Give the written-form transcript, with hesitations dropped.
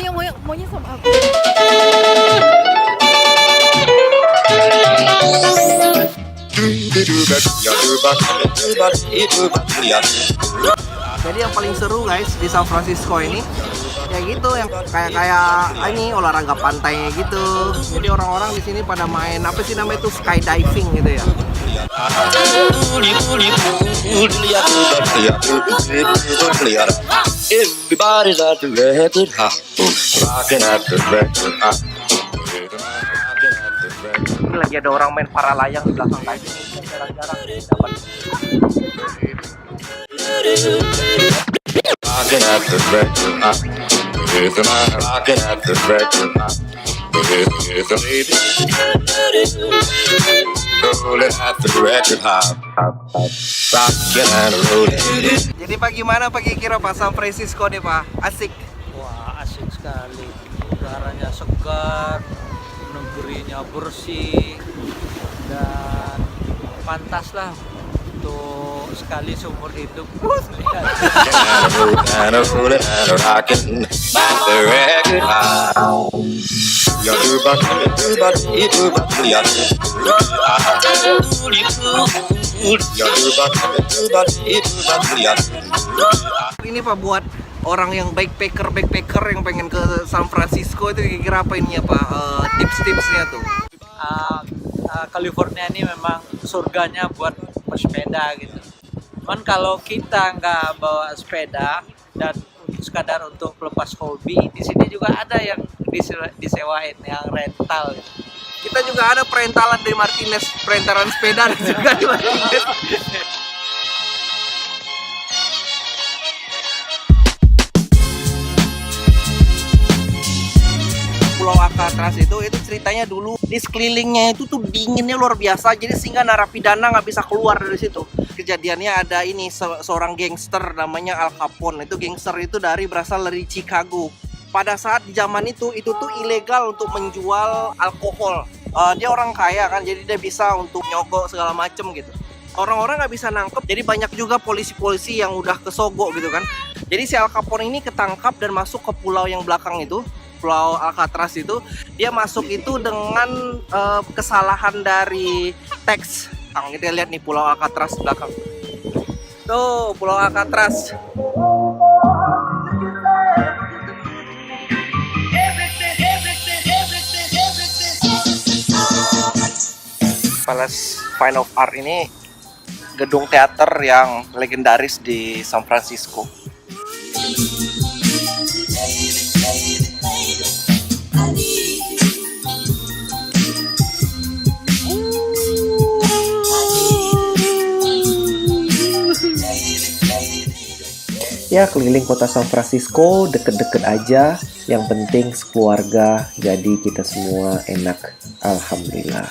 maunya sama aku. Jadi yang paling seru guys di San Francisco ini ya gitu, yang kayak ini olahraga pantai gitu. Jadi orang-orang di sini pada main apa sih namanya itu, skydiving gitu ya. Ini lagi ada orang main para layang di belakang tadi. Jarang-jarang dapat. Jadi Pak, gimana Pak kira Pak San Francisco nih Pak? Asik? Wah, asik sekali. Udaranya segar, negerinya bersih, dan pantas lah untuk sekali seumur hidup. Ini Pak buat orang yang backpacker yang pengen ke San Francisco itu kira-kira apa ini ya Pak, tips-tipsnya tuh? California ini memang surganya buat pesepeda gitu. Cuman kalau kita nggak bawa sepeda dan sekadar untuk pelepas hobi, di sini juga ada yang disewain, yang rental gitu. Kita juga ada perentalan dari Martinez, perentalan sepeda juga di Martinez. Pulau Alcatraz itu ceritanya dulu di sekelilingnya itu tuh dinginnya luar biasa, jadi sehingga narapidana nggak bisa keluar dari situ. Kejadiannya ada ini seorang gangster namanya Al Capone. Itu gangster itu berasal dari Chicago. Pada saat di zaman itu tuh ilegal untuk menjual alkohol. Dia orang kaya kan, jadi dia bisa untuk nyogok segala macem gitu. Orang-orang nggak bisa nangkep, jadi banyak juga polisi-polisi yang udah kesogok gitu kan. Jadi si Al Capone ini ketangkap dan masuk ke pulau yang belakang itu, Pulau Alcatraz itu. Dia masuk itu dengan kesalahan dari teks. Kita lihat nih Pulau Alcatraz belakang. Tuh Pulau Alcatraz. Palace Fine of Art ini gedung teater yang legendaris di San Francisco. Ya, keliling kota San Francisco, deket-deket aja. Yang penting sekeluarga, jadi kita semua enak. Alhamdulillah.